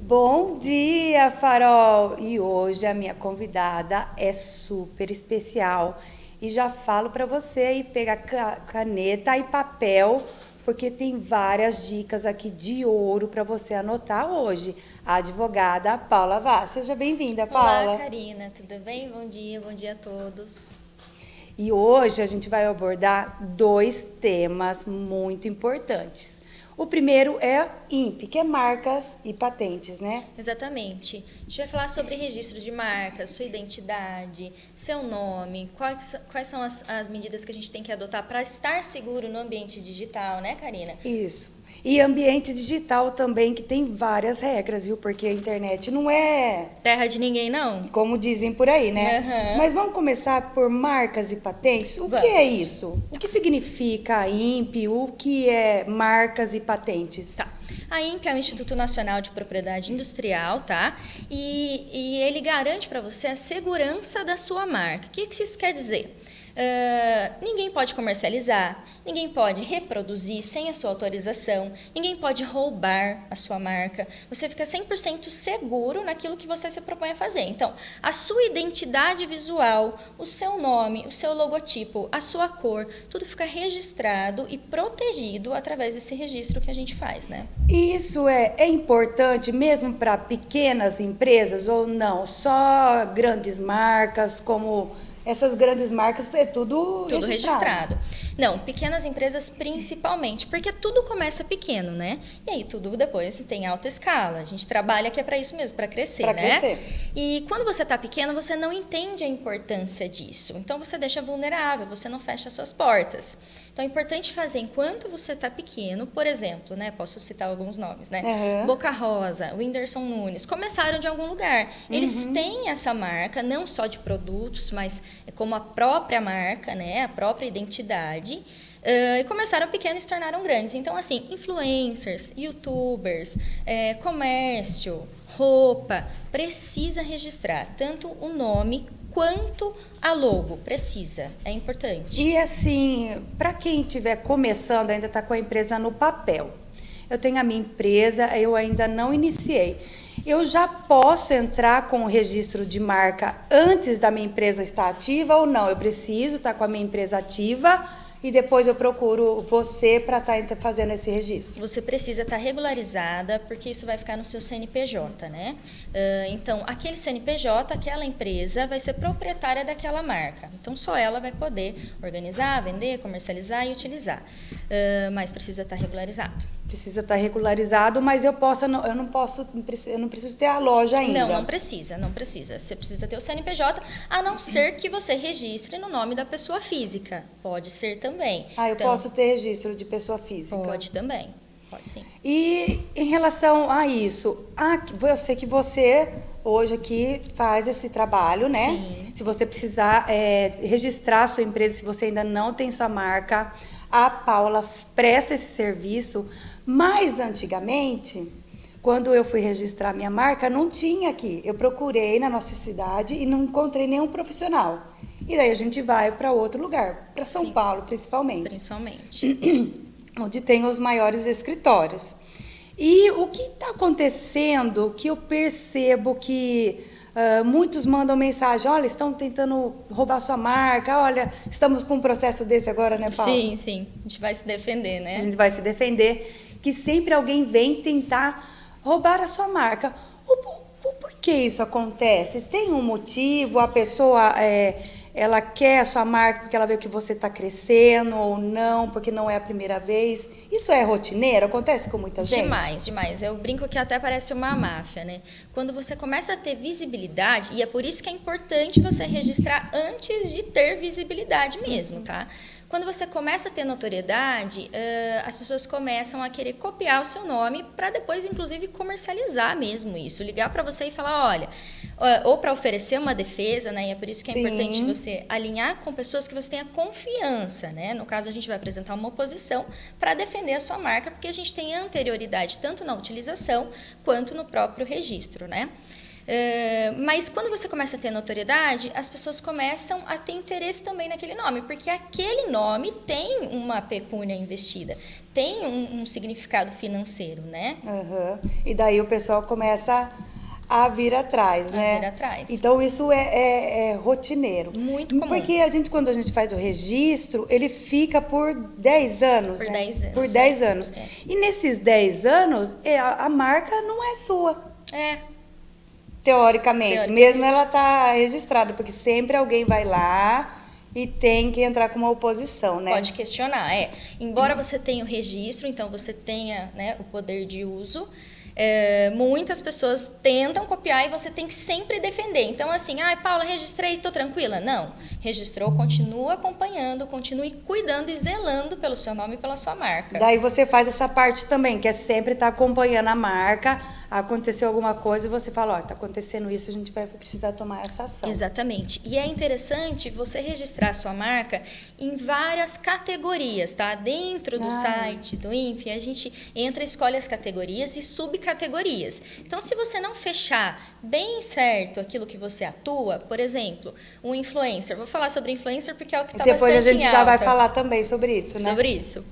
Bom dia, Farol! E hoje a minha convidada é super especial. E já falo para você aí pegar caneta e papel, porque tem várias dicas aqui de ouro para você anotar hoje. A advogada Paula Vaz. Seja bem-vinda, Olá, Paula. Karina, tudo bem? Bom dia a todos. E hoje a gente vai abordar dois temas muito importantes. O primeiro é INPE, que é marcas e patentes, né? Exatamente. A gente vai falar sobre registro de marca, sua identidade, seu nome, quais são as medidas que a gente tem que adotar para estar seguro no ambiente digital, né, Karina? Isso. E ambiente digital também, que tem várias regras, viu? Porque a internet não é Terra de ninguém, não? como dizem por aí, né? Aham. Mas vamos começar por marcas e patentes. O que é Vamos. isso? O que significa a INPE? O que é marcas e patentes? Tá. A INPE é o Instituto Nacional de Propriedade Industrial, tá? E ele garante para você a segurança da sua marca. O que isso quer dizer? Ninguém pode comercializar, ninguém pode reproduzir sem a sua autorização, ninguém pode roubar a sua marca. Você fica 100% seguro naquilo que você se propõe a fazer. Então, a sua identidade visual, o seu nome, o seu logotipo, a sua cor, tudo fica registrado e protegido através desse registro que a gente faz, né? Isso é importante mesmo para pequenas empresas ou não? Só grandes marcas, como essas grandes marcas, é tudo Tudo registrado. registrado. Não, pequenas empresas principalmente, porque tudo começa pequeno, né? E aí tudo depois tem alta escala. A gente trabalha que é para isso mesmo, para crescer, Pra né? crescer. E quando você está pequeno, você não entende a importância disso. Então você deixa vulnerável, você não fecha suas portas. Então é importante fazer enquanto você está pequeno, por exemplo, né? Posso citar alguns nomes, né? Uhum. Boca Rosa, Whindersson Nunes, começaram de algum lugar. Eles têm essa marca, não só de produtos, mas como a própria marca, né? A própria identidade. E começaram pequenos e se tornaram grandes. Então, assim, influencers, youtubers, comércio, roupa, precisa registrar tanto o nome quanto a logo. Precisa, é importante. E assim, para quem estiver começando, ainda está com a empresa no papel. Eu tenho a minha empresa, eu ainda não iniciei. Eu já posso entrar com o registro de marca antes da minha empresa estar ativa ou não? Eu preciso estar com a minha empresa ativa e depois eu procuro você para estar fazendo esse registro. Você precisa estar regularizada, porque isso vai ficar no seu CNPJ, né? Então, aquele CNPJ, aquela empresa, vai ser proprietária daquela marca. Então, só ela vai poder organizar, vender, comercializar e utilizar. Mas precisa estar regularizado. Precisa estar regularizado, mas eu não preciso ter a loja ainda. Não precisa, não precisa. Você precisa ter o CNPJ, a não ser que você registre no nome da pessoa física. Pode ser também. Ah, eu Então, posso ter registro de pessoa física. pode também, pode sim. E em relação a isso, eu sei que você hoje aqui faz esse trabalho, né? Sim. Se você precisar registrar a sua empresa, se você ainda não tem sua marca, a Paula presta esse serviço. Mas antigamente, quando eu fui registrar minha marca, não tinha aqui. Eu procurei na nossa cidade e não encontrei nenhum profissional. E daí a gente vai para outro lugar, para São Sim. Paulo principalmente, Principalmente. onde tem os maiores escritórios. E o que está acontecendo que eu percebo que muitos mandam mensagem, olha, estão tentando roubar sua marca, olha, estamos com um processo desse agora, né, Paulo? Sim, sim. A gente vai se defender, né? A gente vai se defender, que sempre alguém vem tentar roubar a sua marca. Por que isso acontece? Tem um motivo? A pessoa ela quer a sua marca porque ela vê que você está crescendo ou não, porque não é a primeira vez. Isso é rotineiro? Acontece com muita gente? Demais, demais. Eu brinco que até parece uma máfia, né? Quando você começa a ter visibilidade, e é por isso que é importante você registrar antes de ter visibilidade mesmo, tá? Quando você começa a ter notoriedade, as pessoas começam a querer copiar o seu nome para depois, inclusive, comercializar mesmo isso. Ligar para você e falar, olha, ou para oferecer uma defesa, né? E é por isso que é Sim. importante você alinhar com pessoas que você tenha confiança, né? No caso, a gente vai apresentar uma oposição para defender a sua marca, porque a gente tem anterioridade tanto na utilização quanto no próprio registro, né? Mas quando você começa a ter notoriedade, as pessoas começam a ter interesse também naquele nome, porque aquele nome tem uma pecúnia investida, tem um significado financeiro, né? Uhum. E daí o pessoal começa a vir atrás, né? A vir atrás. Então isso é rotineiro. Muito comum. Porque quando a gente faz o registro, ele fica por 10 anos. Por né? 10 anos. Por 10 anos. É. E nesses 10 anos, a marca não é sua. Teoricamente. Mesmo ela tá registrada, porque sempre alguém vai lá e tem que entrar com uma oposição, né? Pode questionar, Embora você tenha o registro, então você tenha, né, o poder de uso, muitas pessoas tentam copiar e você tem que sempre defender. Então, assim, Paula, registrei, tô tranquila? Não. Registrou, continua acompanhando, continue cuidando e zelando pelo seu nome e pela sua marca. Daí você faz essa parte também, que é sempre estar acompanhando a marca. Aconteceu alguma coisa e você fala, tá acontecendo isso, a gente vai precisar tomar essa ação. Exatamente. E é interessante você registrar a sua marca em várias categorias, tá? Dentro do site do INPE, a gente entra, escolhe as categorias e subcategorias. Então, se você não fechar bem certo aquilo que você atua, por exemplo, um influencer. Vou falar sobre influencer porque é o que está bastante em alta. Depois a gente já vai falar também sobre isso, né? Sobre isso.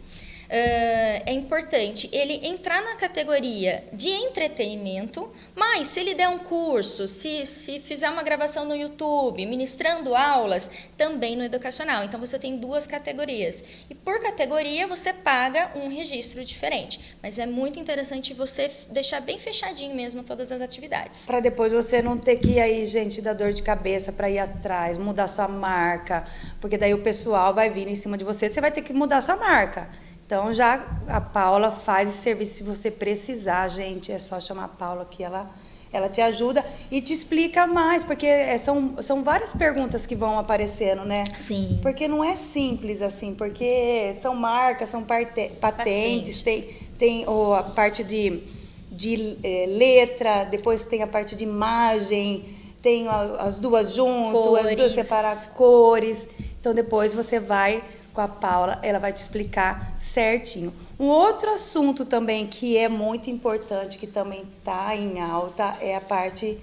É importante ele entrar na categoria de entretenimento, mas se ele der um curso, se fizer uma gravação no YouTube, ministrando aulas, também no educacional. Então, você tem duas categorias. E por categoria, você paga um registro diferente. Mas é muito interessante você deixar bem fechadinho mesmo todas as atividades. Para depois você não ter que ir aí, gente, dar dor de cabeça para ir atrás, mudar sua marca, porque daí o pessoal vai vir em cima de você, você vai ter que mudar sua marca. Então, já a Paula faz esse serviço. Se você precisar, gente, é só chamar a Paula que ela te ajuda e te explica mais, porque são várias perguntas que vão aparecendo, né? Sim. Porque não é simples assim, porque são marcas, são patentes. Tem a parte de letra, depois tem a parte de imagem, tem as duas juntas, as duas separar cores. Então, depois você vai com a Paula, ela vai te explicar certinho. Um outro assunto também que é muito importante, que também está em alta, é a parte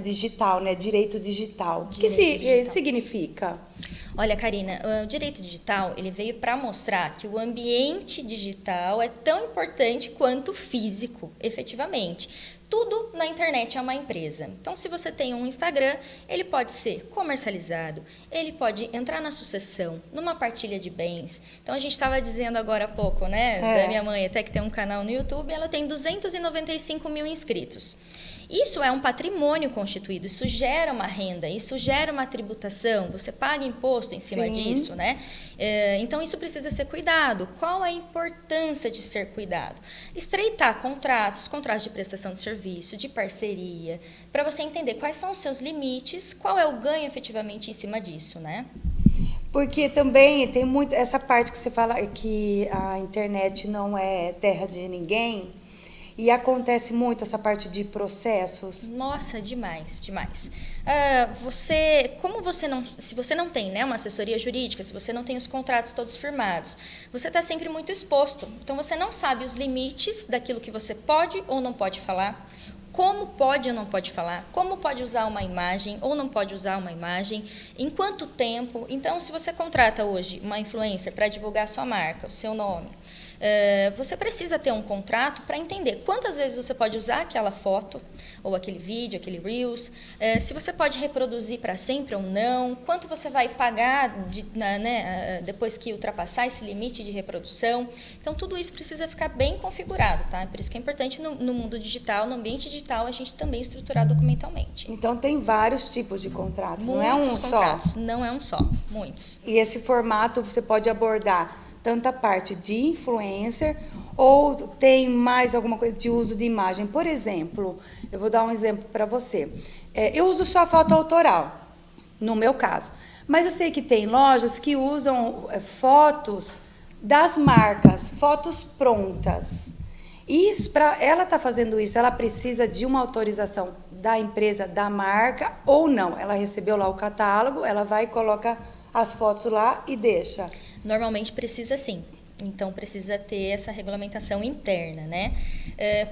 digital, né? Direito digital. O que significa? Olha, Karina, o direito digital, ele veio para mostrar que o ambiente digital é tão importante quanto o físico, efetivamente. Tudo na internet é uma empresa. Então, se você tem um Instagram, ele pode ser comercializado, ele pode entrar na sucessão, numa partilha de bens. Então, a gente estava dizendo agora há pouco, né, da minha mãe, até que tem um canal no YouTube, ela tem 295 mil inscritos. Isso é um patrimônio constituído, isso gera uma renda, isso gera uma tributação, você paga imposto em cima disso, né? Então, isso precisa ser cuidado. Qual a importância de ser cuidado? Estreitar contratos de prestação de serviço, de parceria, para você entender quais são os seus limites, qual é o ganho efetivamente em cima disso, né? Porque também tem muito essa parte que você fala que a internet não é terra de ninguém. E acontece muito essa parte de processos? Nossa, demais, demais. Se você não tem, né, uma assessoria jurídica, se você não tem os contratos todos firmados, você está sempre muito exposto. Então, você não sabe os limites daquilo que você pode ou não pode falar, como pode ou não pode falar, como pode usar uma imagem ou não pode usar uma imagem, em quanto tempo. Então, se você contrata hoje uma influencer para divulgar a sua marca, o seu nome, você precisa ter um contrato para entender quantas vezes você pode usar aquela foto, ou aquele vídeo, aquele Reels, se você pode reproduzir para sempre ou não, quanto você vai pagar depois que ultrapassar esse limite de reprodução. Então, tudo isso precisa ficar bem configurado, tá? Por isso que é importante no mundo digital, no ambiente digital, a gente também estruturar documentalmente. Então, tem vários tipos de contratos, não é um contratos, só? Não é um só, muitos. E esse formato você pode abordar tanto a parte de influencer ou tem mais alguma coisa de uso de imagem. Por exemplo, eu vou dar um exemplo para você. Eu uso só foto autoral, no meu caso. Mas eu sei que tem lojas que usam fotos das marcas, fotos prontas. Isso, para ela estar fazendo isso, ela precisa de uma autorização da empresa, da marca, ou não? Ela recebeu lá o catálogo, ela vai e coloca as fotos lá e deixa. Normalmente precisa sim. Então, precisa ter essa regulamentação interna, né?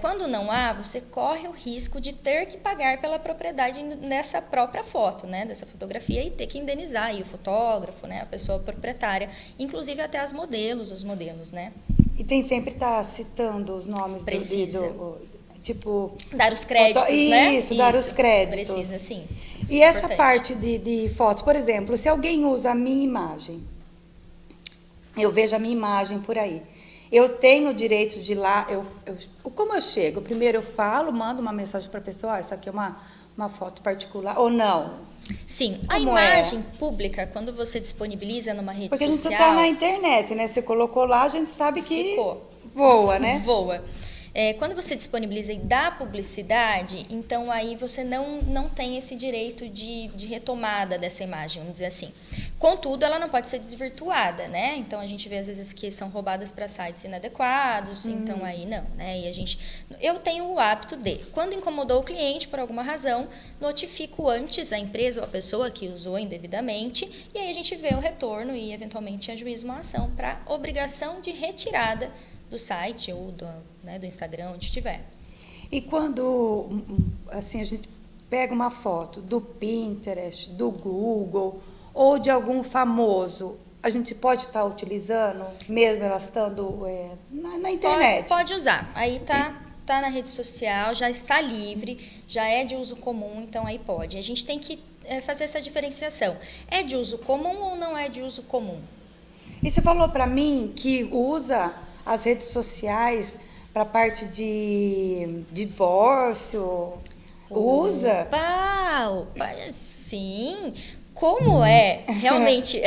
Quando não há, você corre o risco de ter que pagar pela propriedade nessa própria foto, né? Dessa fotografia e ter que indenizar aí o fotógrafo, né? A pessoa proprietária, inclusive até os modelos, né? E tem sempre estar citando os nomes Precisa. tipo... Dar os créditos, né? Isso, dar os créditos. Precisa, sim. E essa parte de fotos, por exemplo, se alguém usa a minha imagem, eu vejo a minha imagem por aí, eu tenho o direito de ir lá, como eu chego? Primeiro eu falo, mando uma mensagem para a pessoa, isso aqui é uma foto particular, ou não? Sim, como a imagem pública, quando você disponibiliza numa rede Porque social... Porque a gente está na internet, né? Você colocou lá, a gente sabe que voa, né? Voa. Quando você disponibiliza e dá publicidade, então aí você não tem esse direito de retomada dessa imagem, vamos dizer assim. Contudo, ela não pode ser desvirtuada, né? Então a gente vê às vezes que são roubadas para sites inadequados, então aí não, né? E eu tenho o hábito de, quando incomodou o cliente por alguma razão, notifico antes a empresa ou a pessoa que usou indevidamente, e aí a gente vê o retorno e eventualmente ajuiza uma ação para obrigação de retirada do site ou do Instagram, onde estiver. E quando, assim, a gente pega uma foto do Pinterest, do Google ou de algum famoso, a gente pode estar utilizando, mesmo elas estando na internet? Pode usar. Aí tá na rede social, já está livre, já é de uso comum, então aí pode. A gente tem que fazer essa diferenciação. É de uso comum ou não é de uso comum? E você falou para mim que usa as redes sociais para a parte de divórcio. Usa? Opa, sim. Como realmente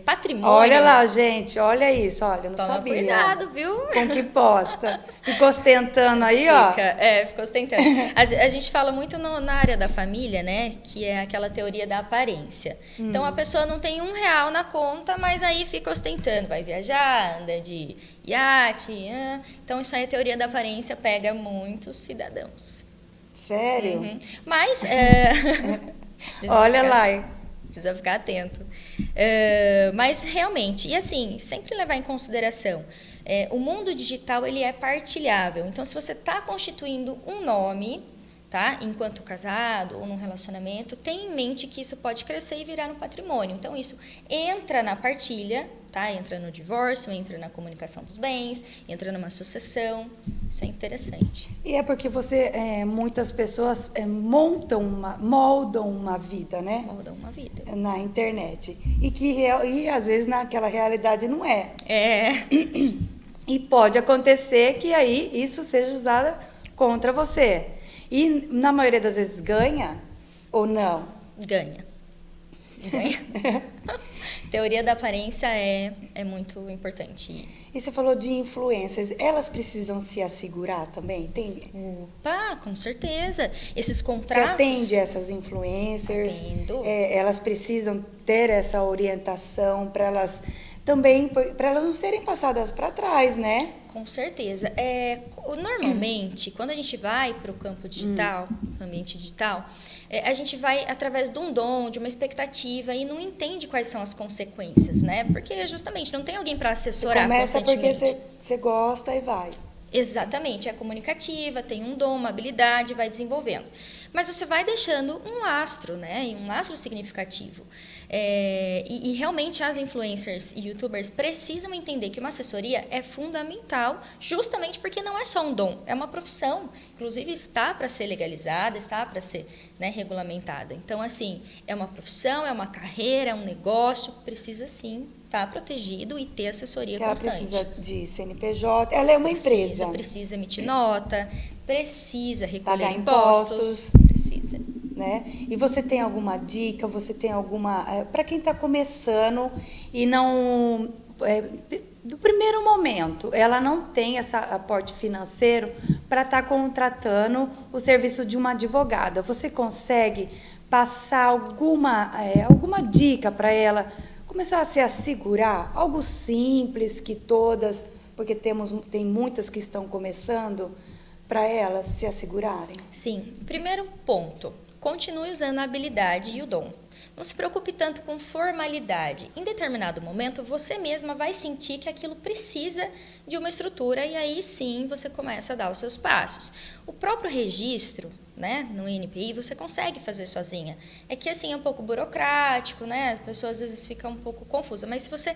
patrimônio... Olha lá, gente, olha isso, olha, eu não Toma sabia. Cuidado, viu? Com que posta. Ficou ostentando aí, ó. Ficou ostentando. A gente fala muito na área da família, né? Que é aquela teoria da aparência. Então, a pessoa não tem R$1 na conta, mas aí fica ostentando. Vai viajar, anda de iate. Então, isso aí, a teoria da aparência pega muitos cidadãos. Sério? Uhum. Mas... olha lá. Precisa ficar atento. Mas realmente, e assim, sempre levar em consideração, o mundo digital ele é partilhável. Então, se você está constituindo um nome, tá, enquanto casado ou num relacionamento, tenha em mente que isso pode crescer e virar um patrimônio. Então, isso entra na partilha, tá? Entra no divórcio, entra na comunicação dos bens, entra numa sucessão. Isso é interessante. E é porque muitas pessoas moldam uma vida, né? Moldam uma vida. Na internet. E às vezes naquela realidade não é. E pode acontecer que aí isso seja usado contra você. E na maioria das vezes ganha ou não? Ganha. Teoria da aparência é muito importante. E você falou de influências, elas precisam se assegurar também? Tem? Opa, com certeza. Esses contratos... Você atende essas influencers? Atendo. Elas precisam ter essa orientação para elas também, para elas não serem passadas para trás, né? Com certeza. Normalmente, quando a gente vai para o campo digital, ambiente digital, a gente vai através de um dom, de uma expectativa e não entende quais são as consequências, né? Porque justamente não tem alguém para assessorar constantemente. Começa porque você gosta e vai. Exatamente, é comunicativa, tem um dom, uma habilidade, vai desenvolvendo. Mas você vai deixando um lastro, né? E um lastro significativo. E realmente as influencers e youtubers precisam entender que uma assessoria é fundamental, justamente porque não é só um dom, é uma profissão. Inclusive está para ser legalizada, está para ser, né, regulamentada. Então, assim, é uma profissão, é uma carreira, é um negócio, precisa sim estar protegido e ter assessoria constante. Ela precisa de CNPJ, ela é uma empresa. Precisa emitir nota, precisa recolher pagar impostos. Precisa. Né? E você tem alguma dica, você tem alguma... para quem está começando e não... do primeiro momento, ela não tem esse aporte financeiro para estar contratando o serviço de uma advogada. Você consegue passar alguma dica para ela começar a se assegurar? Algo simples que todas, porque tem muitas que estão começando, para elas se assegurarem? Sim. Primeiro ponto, continue usando a habilidade e o dom. Não se preocupe tanto com formalidade. Em determinado momento, você mesma vai sentir que aquilo precisa de uma estrutura e aí sim você começa a dar os seus passos. O próprio registro, né, no INPI, você consegue fazer sozinha. É que assim é um pouco burocrático, né? As pessoas às vezes ficam um pouco confusas, mas se você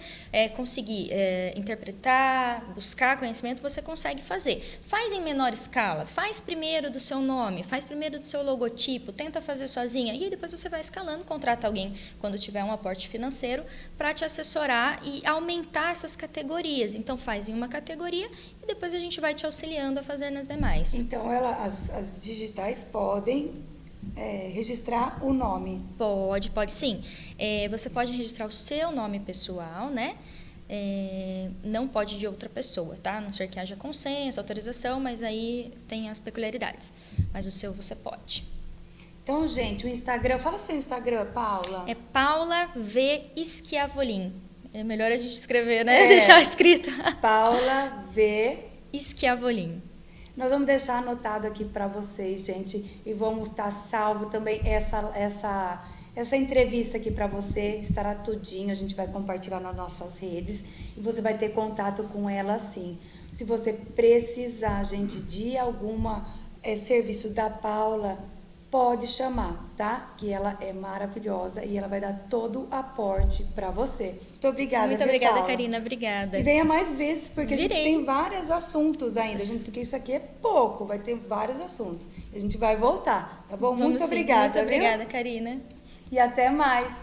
conseguir interpretar, buscar conhecimento, você consegue fazer. Faz em menor escala, faz primeiro do seu nome, faz primeiro do seu logotipo, tenta fazer sozinha e aí depois você vai escalando, contrata alguém quando tiver um aporte financeiro para te assessorar e aumentar essas categorias. Então faz em uma categoria e depois a gente vai te auxiliando a fazer nas demais. Então, as digitais podem registrar o nome? Pode sim. Você pode registrar o seu nome pessoal, né? Não pode de outra pessoa, tá? A não ser que haja consenso, autorização, mas aí tem as peculiaridades. Mas o seu você pode. Então, gente, o Instagram, fala seu Instagram, Paula. É Paula V. Schiavolin. É melhor a gente escrever, né? Deixar escrito. Paula V. Schiavolin. Nós vamos deixar anotado aqui para vocês, gente, e vamos estar salvo também essa entrevista aqui para você, estará tudinho, a gente vai compartilhar nas nossas redes e você vai ter contato com ela assim. Se você precisar, gente, de alguma serviço da Paula, pode chamar, tá? Que ela é maravilhosa e ela vai dar todo o aporte para você. Muito obrigada, Muito obrigada, Paula. Karina. Obrigada. E venha mais vezes, porque Virei. a gente tem vários assuntos ainda, porque isso aqui é pouco, vai ter vários assuntos. A gente vai voltar, tá bom? Vamos Muito sim. obrigada. Muito obrigada, viu? Karina. E até mais.